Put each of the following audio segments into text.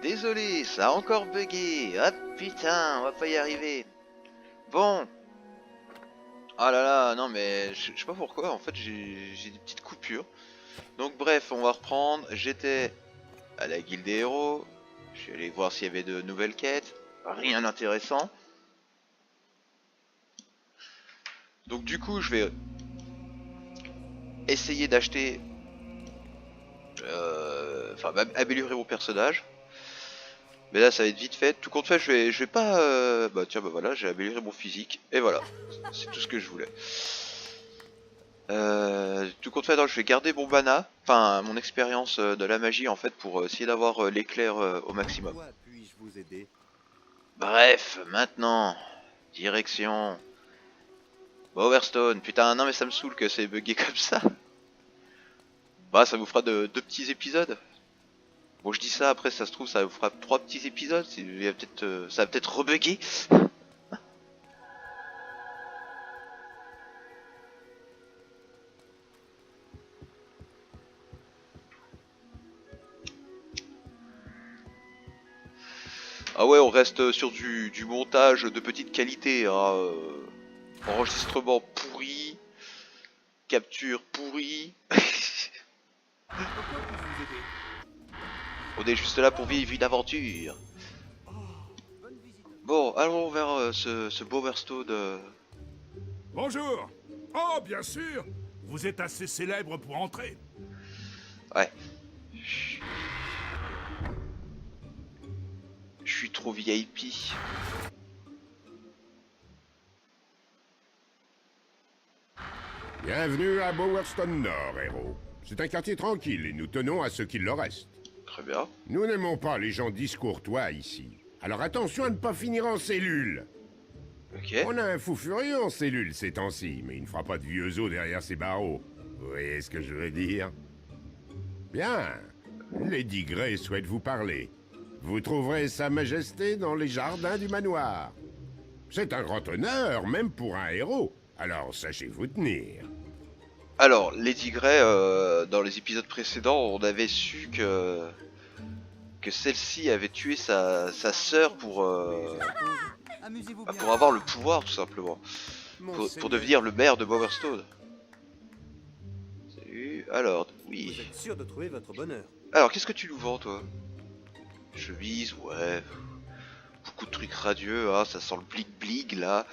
Désolé, ça a encore bugué. Ah putain, on va pas y arriver. Bon. Ah là là, non mais je sais pas pourquoi, en fait j'ai des petites coupures. Donc bref, on va reprendre. J'étais à la guilde des héros. Je suis allé voir s'il y avait de nouvelles quêtes. Rien d'intéressant. Donc du coup, je vais essayer d'acheter... Enfin, améliorer mon personnage. Mais là, ça va être vite fait. Tout compte fait, je vais pas... Bah tiens, bah voilà, j'ai amélioré mon physique. Et voilà, c'est tout ce que je voulais. Tout compte fait, non, je vais garder mon mana, enfin mon expérience de la magie en fait pour essayer d'avoir l'éclair au maximum. Quoi puis-je vous aider? Bref, maintenant, direction Bowerstone. Putain, non mais ça me saoule que c'est bugué comme ça. Bah ça vous fera deux petits épisodes. Bon je dis ça, après ça se trouve ça vous fera 3 petits épisodes. Il y a peut-être, ça va peut-être rebugger. Ah ouais, on reste sur du montage de petite qualité, hein, enregistrement pourri, capture pourrie. En quoi puis-je vous aider? On est juste là pour vivre une aventure. Bonne visite. Bon, allons vers ce Bowerstone. Bonjour. Oh, bien sûr. Vous êtes assez célèbre pour entrer. Ouais. Je suis trop VIP. Bienvenue à Bowerstone Nord, héros. C'est un quartier tranquille et nous tenons à ce qu'il le reste. Très bien. Nous n'aimons pas les gens discourtois ici. Alors attention à ne pas finir en cellule. Ok. On a un fou furieux en cellule ces temps-ci, mais il ne fera pas de vieux os derrière ses barreaux. Vous voyez ce que je veux dire? Bien. Lady Grey souhaite vous parler. Vous trouverez Sa Majesté dans les jardins du manoir. C'est un grand honneur, même pour un héros. Alors sachez vous tenir. Alors, Lady Grey, dans les épisodes précédents, on avait su que celle-ci avait tué sa sœur Amusez-vous bien. pour avoir le pouvoir, tout simplement. Pour devenir le maire de Bowerstone. Salut. Alors, Vous oui. êtes sûr de trouver votre bonheur. Alors, qu'est-ce que tu nous vends, toi? Chemise, ouais. Beaucoup de trucs radieux, hein, ça sent le blig-blig, là.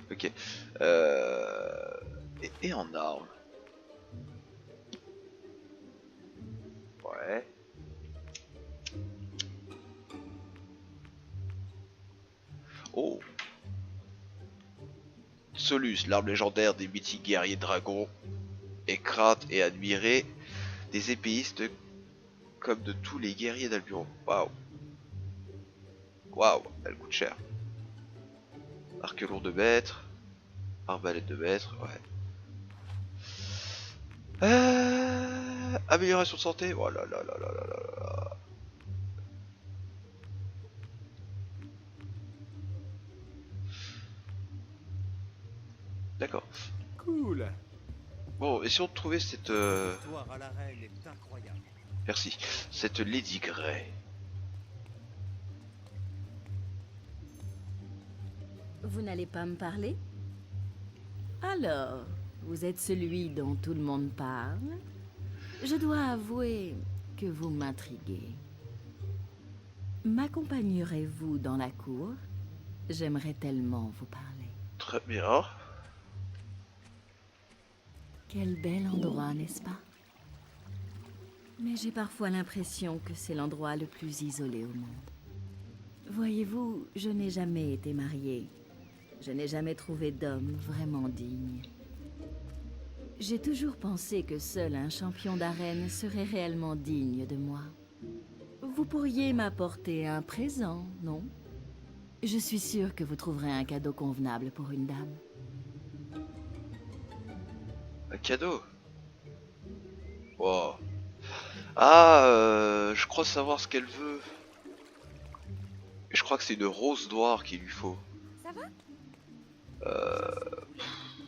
Ok. Et en armes. Ouais. Oh. Solus, l'arme légendaire des mythiques guerriers dragons, est crainte et admirée des épéistes comme de tous les guerriers d'Albion. Waouh. Waouh, elle coûte cher. Arc lourd de maître. Arbalète de maître, ouais. Amélioration de santé. Oh là là là là là là là. D'accord. Cool. Bon, et si on trouvait cette... Victoire à la reine est incroyable. Merci. Cette Lady Grey. Vous n'allez pas me parler? Alors, vous êtes celui dont tout le monde parle? Je dois avouer que vous m'intriguez. M'accompagnerez-vous dans la cour? J'aimerais tellement vous parler. Très bien. Quel bel endroit, n'est-ce pas? Mais j'ai parfois l'impression que c'est l'endroit le plus isolé au monde. Voyez-vous, je n'ai jamais été mariée. Je n'ai jamais trouvé d'homme vraiment digne. J'ai toujours pensé que seul un champion d'arène serait réellement digne de moi. Vous pourriez m'apporter un présent, non? Je suis sûre que vous trouverez un cadeau convenable pour une dame. Un cadeau. Wow. Ah, je crois savoir ce qu'elle veut. Je crois que c'est une rose noire qu'il lui faut. Ça va? Euh...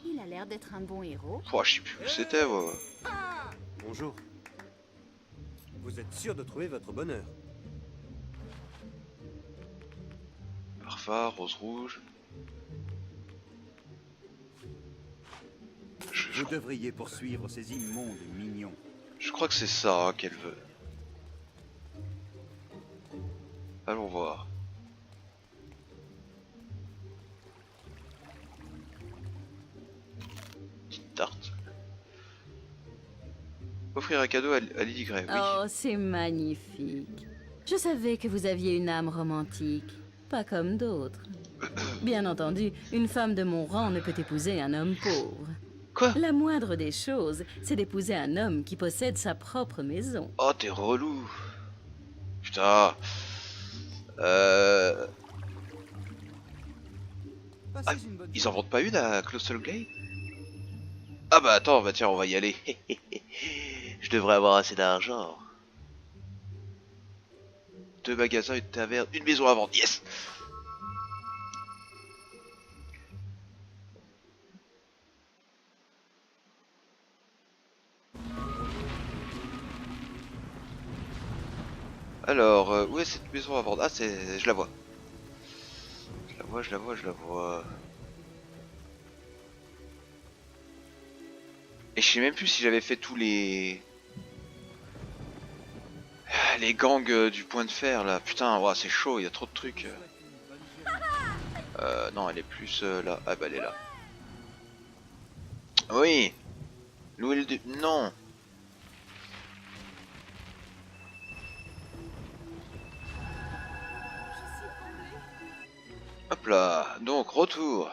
Il a l'air d'être un bon héros. Oh, je sais plus où c'était, moi. Bonjour. Vous êtes sûr de trouver votre bonheur? phare, rose rouge. Vous devriez poursuivre ces immondes mignons. Je crois que c'est ça hein, qu'elle veut. Allons voir. Petite tarte. Offrir un cadeau à Lady Grey, oui. Oh, c'est magnifique. Je savais que vous aviez une âme romantique, pas comme d'autres. Bien entendu, une femme de mon rang ne peut épouser un homme pauvre. Quoi? La moindre des choses, c'est d'épouser un homme qui possède sa propre maison. Oh, t'es relou. Putain. Passez une bonne Ils en vendent pas une à Colossal Glade? Ah bah attends, bah tiens, on va y aller. Je devrais avoir assez d'argent. 2 magasins, une taverne, une maison à vendre. Yes! Alors, où est cette maison à vendre? Ah, je la vois. Je la vois. Et je sais même plus si j'avais fait tous les gangs du point de fer là. Putain, ouah, c'est chaud, il y a trop de trucs. Non, elle est plus là. Ah bah elle est là. Oui. Louer le... Non. Hop là. Donc, retour.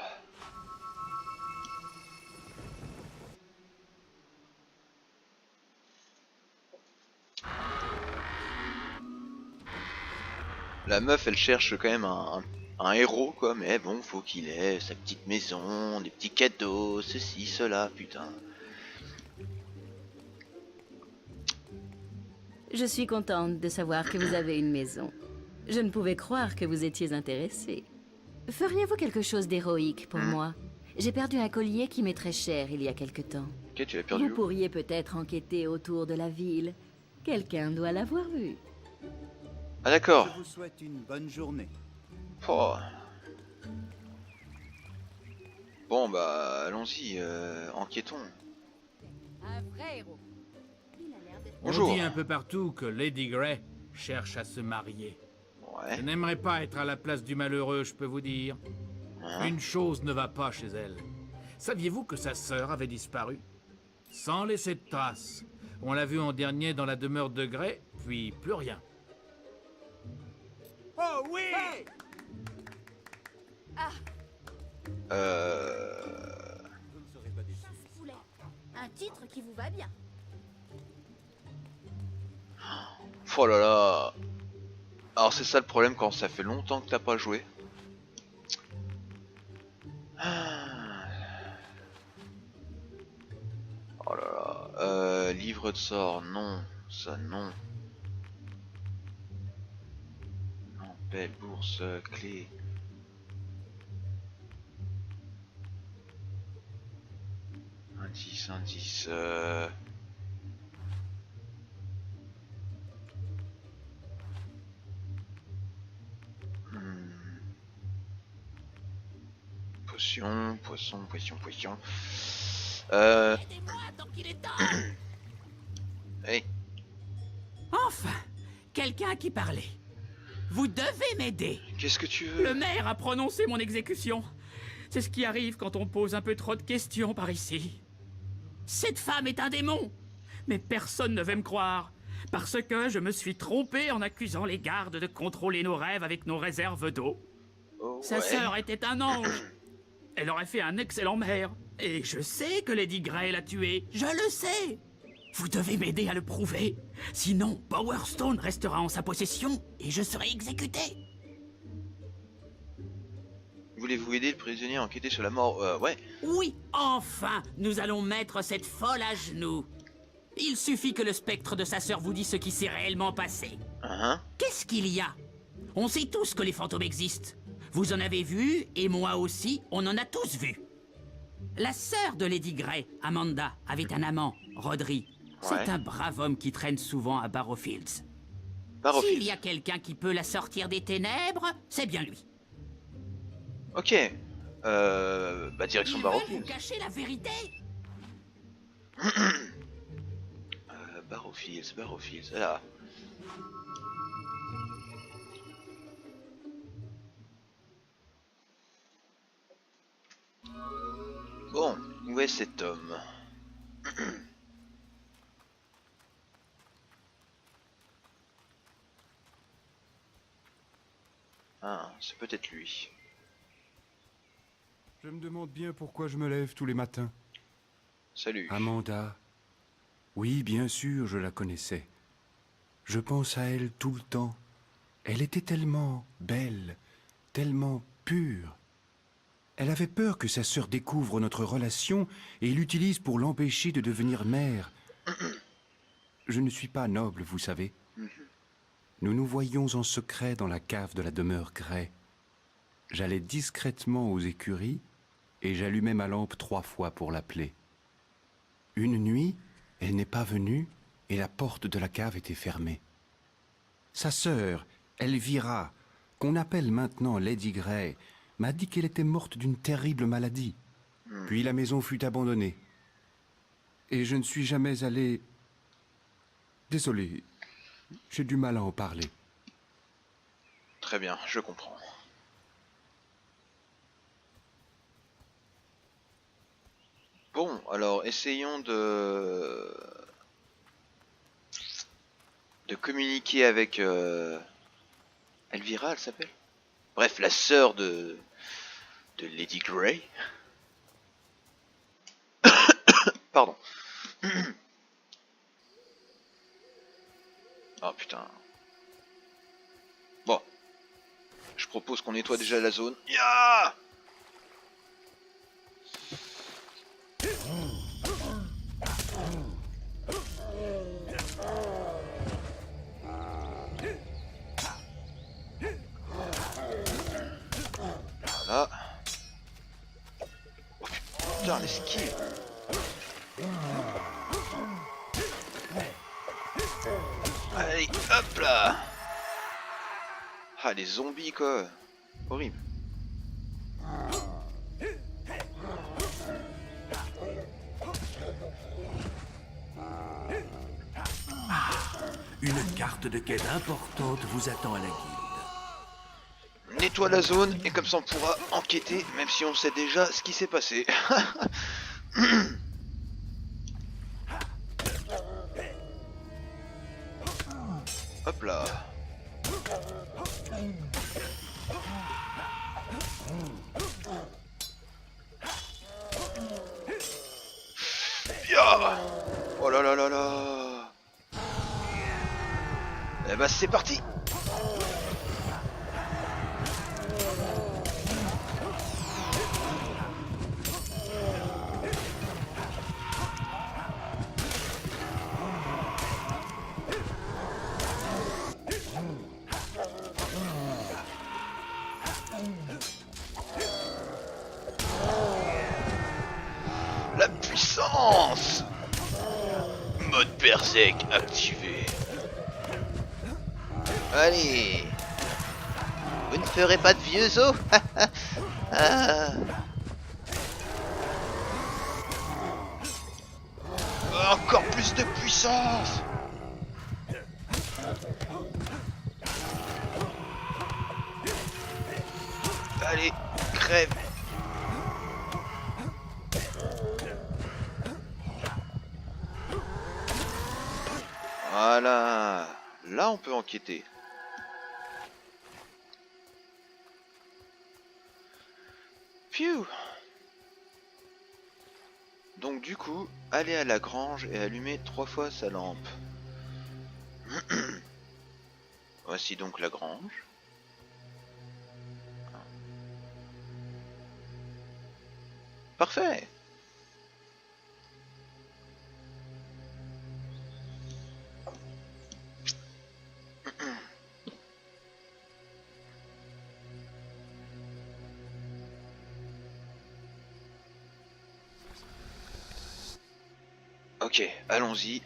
La meuf, elle cherche quand même un héros, quoi, mais bon, faut qu'il ait sa petite maison, des petits cadeaux, ceci, cela, putain. Je suis contente de savoir que vous avez une maison. Je ne pouvais croire que vous étiez intéressé. Feriez-vous quelque chose d'héroïque pour moi? J'ai perdu un collier qui m'est très cher il y a quelque temps. Ok, tu l'as perdu Vous où? pourriez peut-être enquêter autour de la ville. Quelqu'un doit l'avoir vu. Ah d'accord. Je vous souhaite une bonne journée. Oh. Bon bah, allons-y, enquêtons. Un vrai héros. Il a l'air d'être... Bonjour. On dit un peu partout que Lady Grey cherche à se marier. Ouais. Je n'aimerais pas être à la place du malheureux, je peux vous dire. Hein? Une chose ne va pas chez elle. Saviez-vous que sa sœur avait disparu? Sans laisser de traces. On l'a vue en dernier dans la demeure de Grey, puis plus rien. Oh oui! Vous ne serez pas déçus. Poulet. Un titre qui vous va bien. Oh là là. Alors c'est ça le problème quand ça fait longtemps que t'as pas joué. Oh là là. Livre de sort, non. Ça non. Non, belle bourse, clé. Indice. Potion. Aidez-moi tant qu'il est temps. Hey. Enfin, quelqu'un qui parlait. Vous devez m'aider. Qu'est-ce que tu veux? Le maire a prononcé mon exécution. C'est ce qui arrive quand on pose un peu trop de questions par ici. Cette femme est un démon. Mais personne ne veut me croire. Parce que je me suis trompé en accusant les gardes de contrôler nos rêves avec nos réserves d'eau. Oh, Sa ouais. sœur était un ange. Elle aurait fait un excellent maire. Et je sais que Lady Grey l'a tué. Je le sais. Vous devez m'aider à le prouver. Sinon, Power Stone restera en sa possession et je serai exécuté. Voulez-vous aider le prisonnier à enquêter sur la mort? Ouais. Oui, enfin, nous allons mettre cette folle à genoux. Il suffit que le spectre de sa sœur vous dise ce qui s'est réellement passé. Hein? Qu'est-ce qu'il y a? On sait tous que les fantômes existent. Vous en avez vu, et moi aussi, on en a tous vu. La sœur de Lady Grey, Amanda, avait un amant, Rodri. C'est Ouais. un brave homme qui traîne souvent à Barrowfields. Barrowfields. S'il y a quelqu'un qui peut la sortir des ténèbres, c'est bien lui. Ok. Bah direction Ils Barrow veulent vous Fields. cacher la vérité. Barrow Fields, Barrow Fields, là. Bon, où est cet homme? Ah, c'est peut-être lui. Je me demande bien pourquoi je me lève tous les matins. Salut. Amanda. Oui, bien sûr, je la connaissais. Je pense à elle tout le temps. Elle était tellement belle, tellement pure. Elle avait peur que sa sœur découvre notre relation et l'utilise pour l'empêcher de devenir mère. Je ne suis pas noble, vous savez. Nous nous voyions en secret dans la cave de la demeure Grey. J'allais discrètement aux écuries et j'allumais ma lampe 3 fois pour l'appeler. Une nuit, elle n'est pas venue et la porte de la cave était fermée. Sa sœur, Elvira, qu'on appelle maintenant Lady Grey, m'a dit qu'elle était morte d'une terrible maladie. Puis la maison fut abandonnée. Et je ne suis jamais allé... Désolé, j'ai du mal à en parler. Très bien, je comprends. Bon, alors essayons de communiquer avec Elvira, elle s'appelle. Bref, la sœur de Lady Grey. Pardon. Oh putain. Bon. Je propose qu'on nettoie déjà la zone. Ya! Voilà. Oh putain, l'esquive. Allez, hop là. Ah, les zombies quoi. Horrible. Une carte de quête importante vous attend à la guilde. Nettoie la zone et comme ça on pourra enquêter même si on sait déjà ce qui s'est passé. Hop là. Ya. Oh là là là là. Eh bah c'est parti. La puissance. Mode berserk activé. Allez. Vous ne ferez pas de vieux os. Ah. Encore plus de puissance. Allez, crève. Voilà. Là, on peut enquêter. Phew. Donc du coup, aller à la grange et allumer 3 fois sa lampe. Voici donc la grange. Parfait. Ok, allons-y.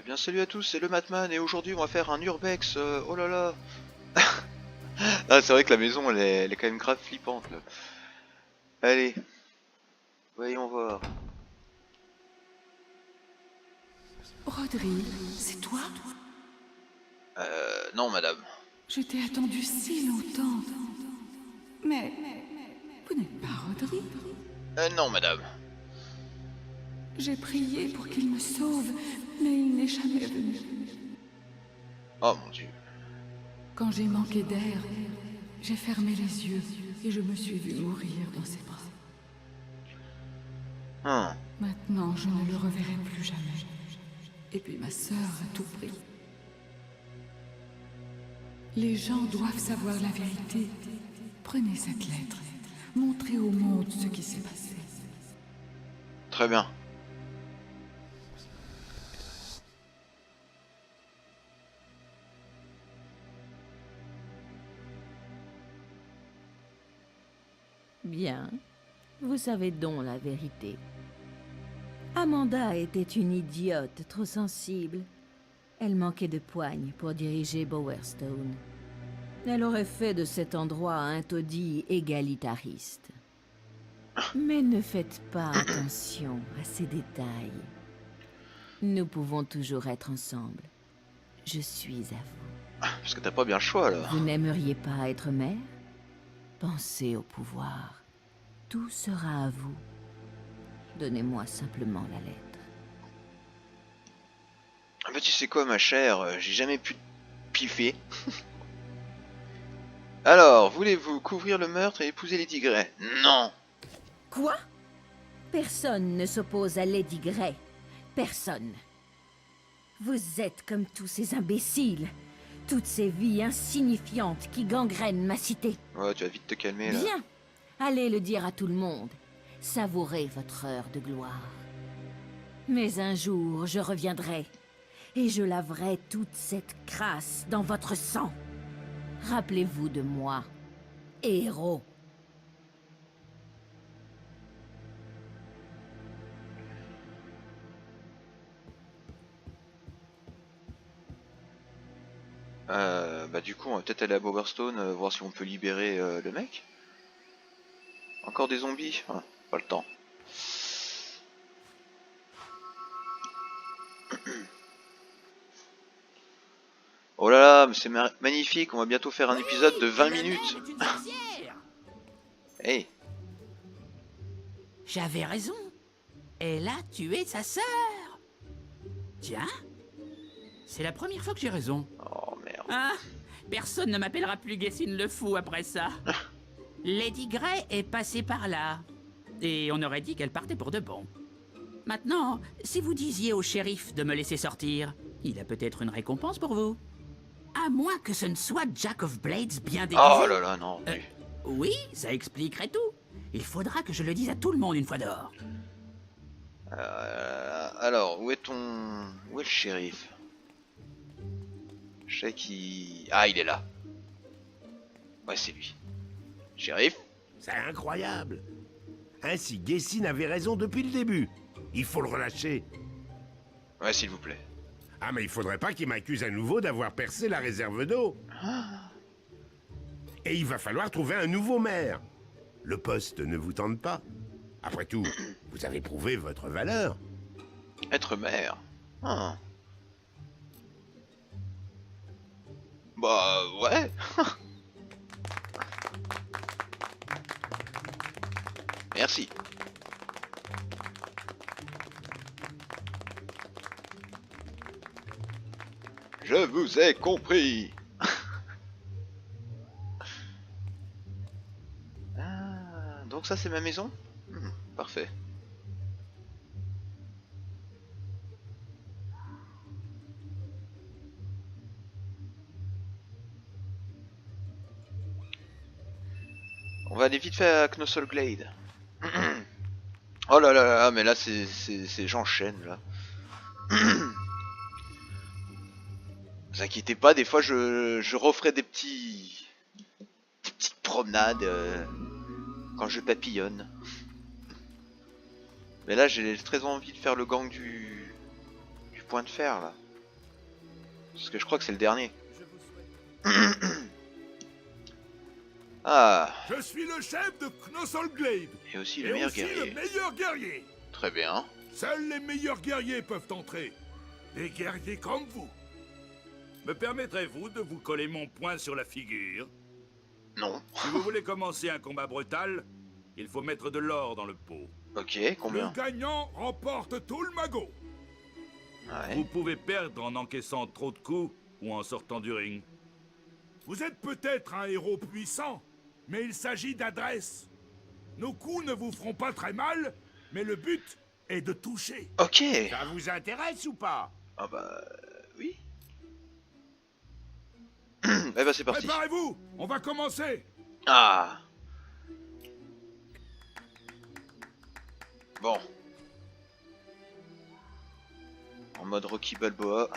bien salut à tous, c'est le Matman et aujourd'hui on va faire un urbex, oh là là. Ah c'est vrai que la maison elle est quand même grave flippante là. Allez, voyons voir. Rodri, c'est toi? Non madame. Je t'ai attendu si longtemps. Mais vous n'êtes pas Rodri? Non madame. J'ai prié pour qu'il me sauve, mais il n'est jamais venu. Oh mon dieu. Quand j'ai manqué d'air, j'ai fermé les yeux et je me suis vue mourir dans ses bras. Maintenant, je ne le reverrai plus jamais. Et puis ma sœur a tout pris. Les gens doivent savoir la vérité. Prenez cette lettre. Montrez au monde ce qui s'est passé. Très bien. Bien. Vous savez donc la vérité. Amanda était une idiote trop sensible. Elle manquait de poigne pour diriger Bowerstone. Elle aurait fait de cet endroit un taudis égalitariste. Mais ne faites pas attention à ces détails. Nous pouvons toujours être ensemble. Je suis à vous. Parce que t'as pas bien le choix là. Vous n'aimeriez pas être maire? Pensez au pouvoir. Tout sera à vous. Donnez-moi simplement la lettre. Ah bah tu sais quoi ma chère, j'ai jamais pu piffer. Alors, voulez-vous couvrir le meurtre et épouser Lady Grey? Non. Quoi? Personne ne s'oppose à Lady Grey. Personne. Vous êtes comme tous ces imbéciles. Toutes ces vies insignifiantes qui gangrènent ma cité. Ouais, tu vas vite te calmer là. Bien. Allez le dire à tout le monde. Savourez votre heure de gloire. Mais un jour, je reviendrai. Et je laverai toute cette crasse dans votre sang. Rappelez-vous de moi, héros. Bah du coup on va peut-être aller à Bowerstone, voir si on peut libérer le mec. Encore des zombies? Ah, pas le temps. Oh là là, mais c'est magnifique, on va bientôt faire un épisode de 20 minutes. Hey. J'avais raison. Elle a tué sa sœur. Tiens, c'est la première fois que j'ai raison. Oh merde. Ah, personne ne m'appellera plus Gessine le fou après ça. Lady Grey est passée par là. Et on aurait dit qu'elle partait pour de bon. Maintenant, si vous disiez au shérif de me laisser sortir, il a peut-être une récompense pour vous. À moins que ce ne soit Jack of Blades bien déguisé. Oh là là, non. Oui, ça expliquerait tout. Il faudra que je le dise à tout le monde une fois dehors. Alors, où est ton... Où est le shérif? Je sais qu'il... Ah, il est là. Ouais, c'est lui. Shérif? C'est incroyable. Ainsi, Gessine avait raison depuis le début. Il faut le relâcher. Ouais, s'il vous plaît. Ah, mais il faudrait pas qu'il m'accuse à nouveau d'avoir percé la réserve d'eau. Et il va falloir trouver un nouveau maire. Le poste ne vous tente pas. Après tout, vous avez prouvé votre valeur. Être maire. Ah. Bah, ouais. Merci. Je vous ai compris. Ah, donc ça c'est ma maison? Parfait. On va aller vite fait à Knossolglade. Oh là là là, mais là c'est j'enchaîne là. Vous inquiétez pas, des fois je referai des petites promenades quand je papillonne. Mais là j'ai très envie de faire le gang du point de fer là. Parce que je crois que c'est le dernier. Je vous souhaite... Ah, Je suis le chef de Knossolglade. et aussi le Et meilleur aussi guerrier. le meilleur guerrier. Très bien. Seuls les meilleurs guerriers peuvent entrer. Des guerriers comme vous. Me permettrez-vous de vous coller mon poing sur la figure? Non. Si vous voulez commencer un combat brutal, il faut mettre de l'or dans le pot. Ok, combien? Le gagnant remporte tout le magot. Ouais. Vous pouvez perdre en encaissant trop de coups ou en sortant du ring. Vous êtes peut-être un héros puissant, mais il s'agit d'adresse. Nos coups ne vous feront pas très mal, mais le but est de toucher. Ok. Ça vous intéresse ou pas? Ah bah... oui. Eh bah c'est parti. Préparez-vous, on va commencer. Ah. Bon. En mode Rocky Balboa.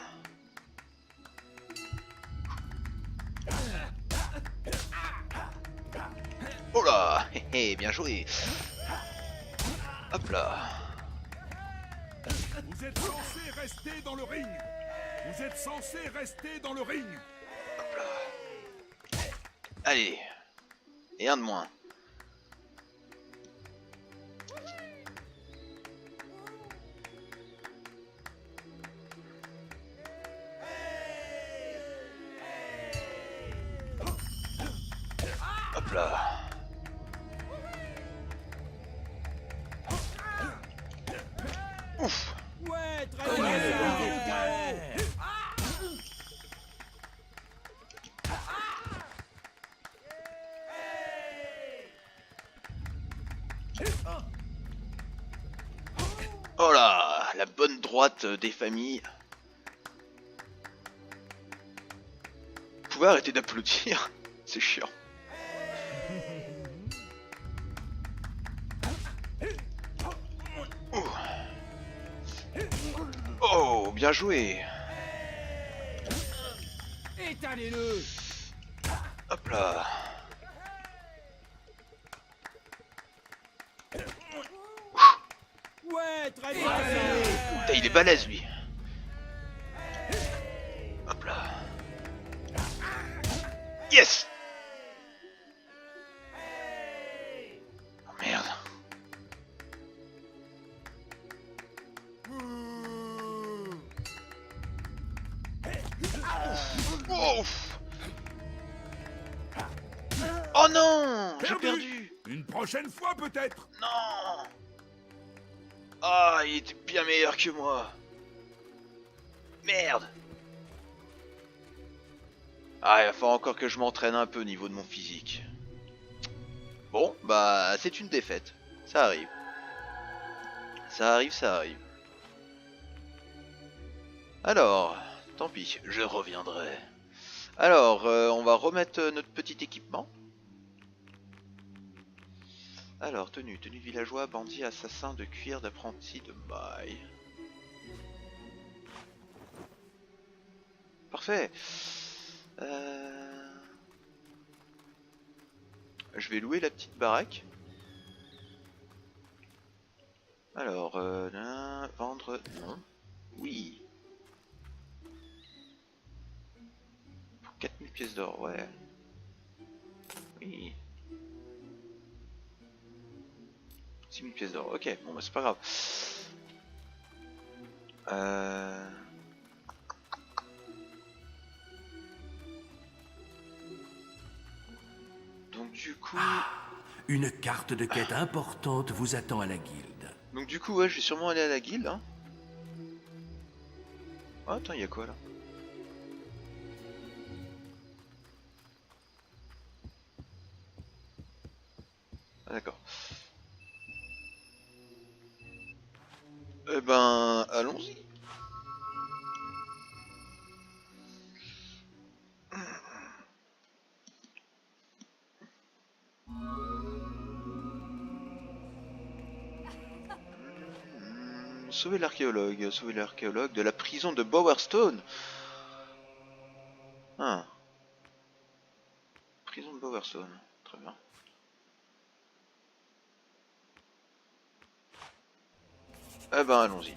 Oh là. Hé hé, bien joué. Hop là. Vous êtes censé rester dans le ring. Vous êtes censé rester dans le ring. Hop là. Allez. Et un de moins. Hop là. Ouf. Ouais, très bien. Oh là, la bonne droite des familles. Vous pouvez arrêter d'applaudir? C'est chiant. Oh, bien joué. Étalez-le. Hop là. Ouais, très bien. Putain, il est balèze lui. Hop là. Yes. Oh merde. Ouf. Oh non, j'ai perdu. Une prochaine fois peut-être. Non. Ah, il était bien meilleur que moi. Merde. Ah, il va falloir encore que je m'entraîne un peu au niveau de mon physique. Bon, bah, c'est une défaite. Ça arrive. Ça arrive, ça arrive. Alors, tant pis, je reviendrai. Alors, on va remettre notre petit équipement. Alors, tenue de villageois, bandit, assassin de cuir, d'apprenti, de maille. Parfait. Je vais louer la petite baraque. Alors, vendre, non. Oui. Pour 4000 pièces d'or, ouais. Oui. 6000 pièces d'or, ok, bon bah c'est pas grave. Donc du coup... Une carte de quête importante vous attend à la guilde. Donc du coup, ouais, je vais sûrement aller à la guilde. Hein. Oh, attends, il y a quoi là? Ah d'accord. Eh ben, allons-y. Sauver l'archéologue de la prison de Bowerstone. Ah. Prison de Bowerstone, très bien. Eh ben allons-y.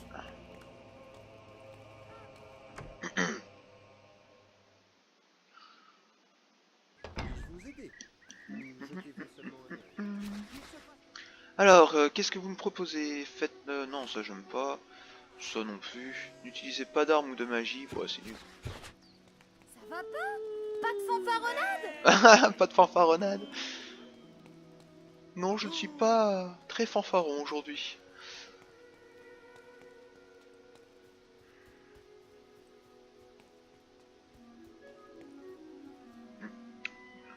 Alors, qu'est-ce que vous me proposez? Faites... non, ça j'aime pas. Ça non plus. N'utilisez pas d'armes ou de magie. Ouais, c'est nul. Ça va pas? Pas de fanfaronnade? Pas de fanfaronnade. Non, je ne suis pas très fanfaron aujourd'hui.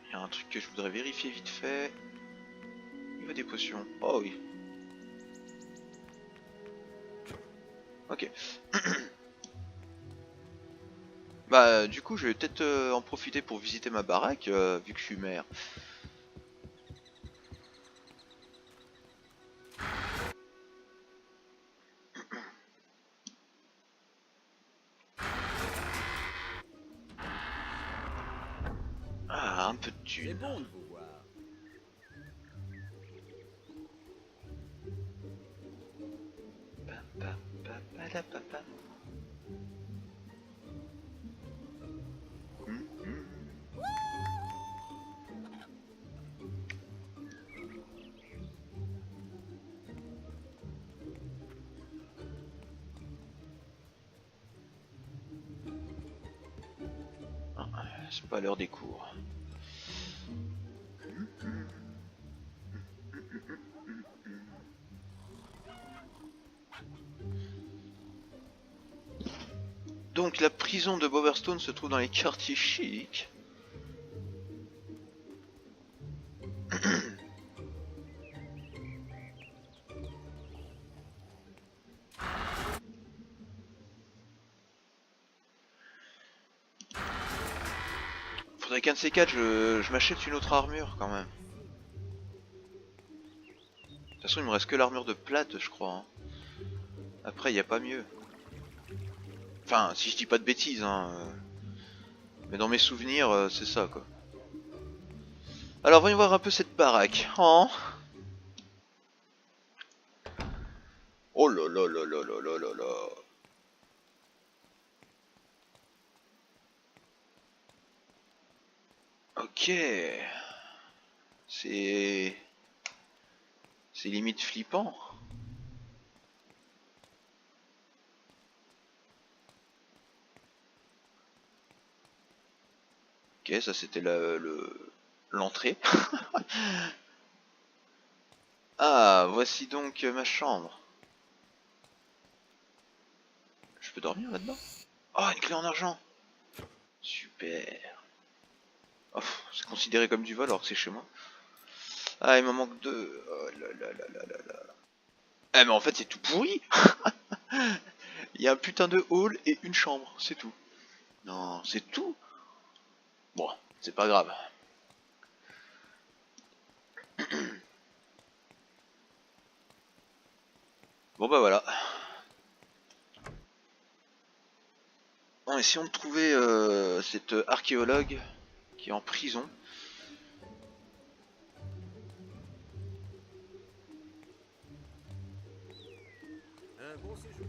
Il y a un truc que je voudrais vérifier vite fait. Il y a des potions. Oh oui. Ok. Bah du coup je vais peut-être en profiter pour visiter ma baraque vu que je suis maire. Ah, un peu de C'est thunes. bon de vous voir. Pa-pa-pa-pa-la-pa-pa. Ah, c'est pas l'heure des cours. Donc la prison de Bowerstone se trouve dans les quartiers chics. Faudrait qu'un de ces quatre, je m'achète une autre armure quand même. De toute façon il me reste que l'armure de plate je crois. Hein. Après y a pas mieux. Enfin si je dis pas de bêtises hein. Mais dans mes souvenirs c'est ça quoi. Alors voyons voir un peu cette baraque. Oh, oh là là là là là là là là. Ok. C'est limite flippant. Ok, ça c'était l'entrée. Ah, voici donc ma chambre. Je peux dormir là-dedans? Oh, une clé en argent. Super. Oh, c'est considéré comme du vol alors que c'est chez moi. Ah, il m'en manque deux. Oh là là là là là là. Eh mais en fait c'est tout pourri. Il y a un putain de hall et une chambre, c'est tout. Non, c'est tout. Bon, c'est pas grave. Bon bah voilà. Bon, essayons de trouver cet archéologue qui est en prison. Un bon séjour.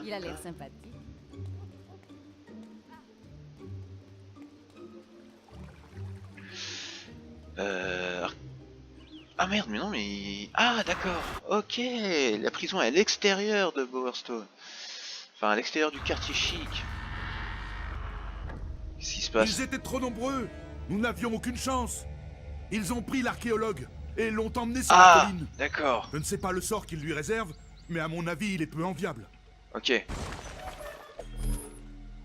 Il a l'air sympathique. Ah merde, mais non, mais... Ah d'accord, ok. La prison est à l'extérieur de Bowerstone. Enfin, à l'extérieur du quartier chic. Qu'est-ce qui se passe? Ils étaient trop nombreux. Nous n'avions aucune chance. Ils ont pris l'archéologue et l'ont emmené sur la colline. D'accord. Je ne sais pas le sort qu'ils lui réservent, mais à mon avis, il est peu enviable. Ok.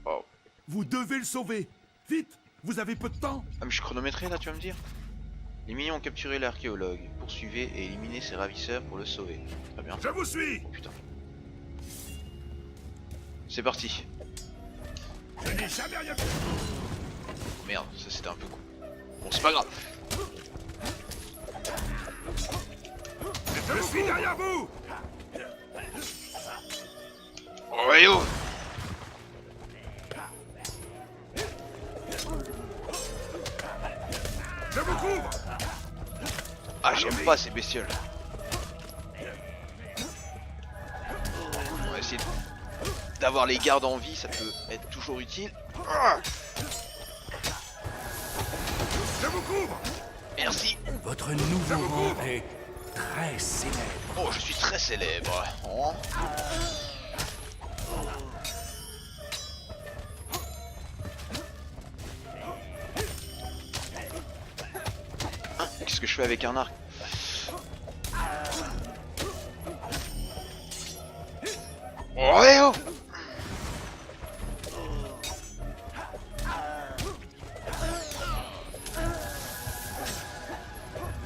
Oh. Vous devez le sauver. Vite, vous avez peu de temps. Ah mais je suis chronométré là, tu vas me dire? Les minions ont capturé l'archéologue. Poursuivez et éliminez ses ravisseurs pour le sauver. Très bien. Je vous suis. Oh putain. C'est parti. Je n'ai jamais rien vu. Merde, ça c'était un peu con. Bon, c'est pas grave. Je suis derrière vous. Oh, et oh. Je vous couvre. Ah, j'aime pas ces bestioles. On va essayer d'avoir les gardes en vie, ça peut être toujours utile. Je vous couvre. Merci. Votre nouveau rang est très célèbre. Oh, je suis très célèbre. Oh. Hein, qu'est-ce que je fais avec un arc? Oh, eh oh!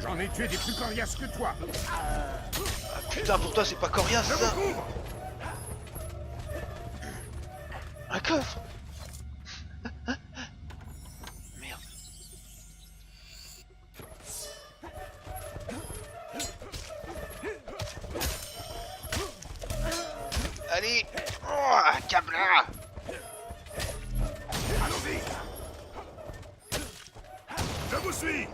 J'en ai tué des plus coriaces que toi. Ah, putain, pour toi c'est pas coriace Je ça! vous couvre. Un coffre! Merde. Allez! Oh, câble-là! Allons-y. Je vous suis.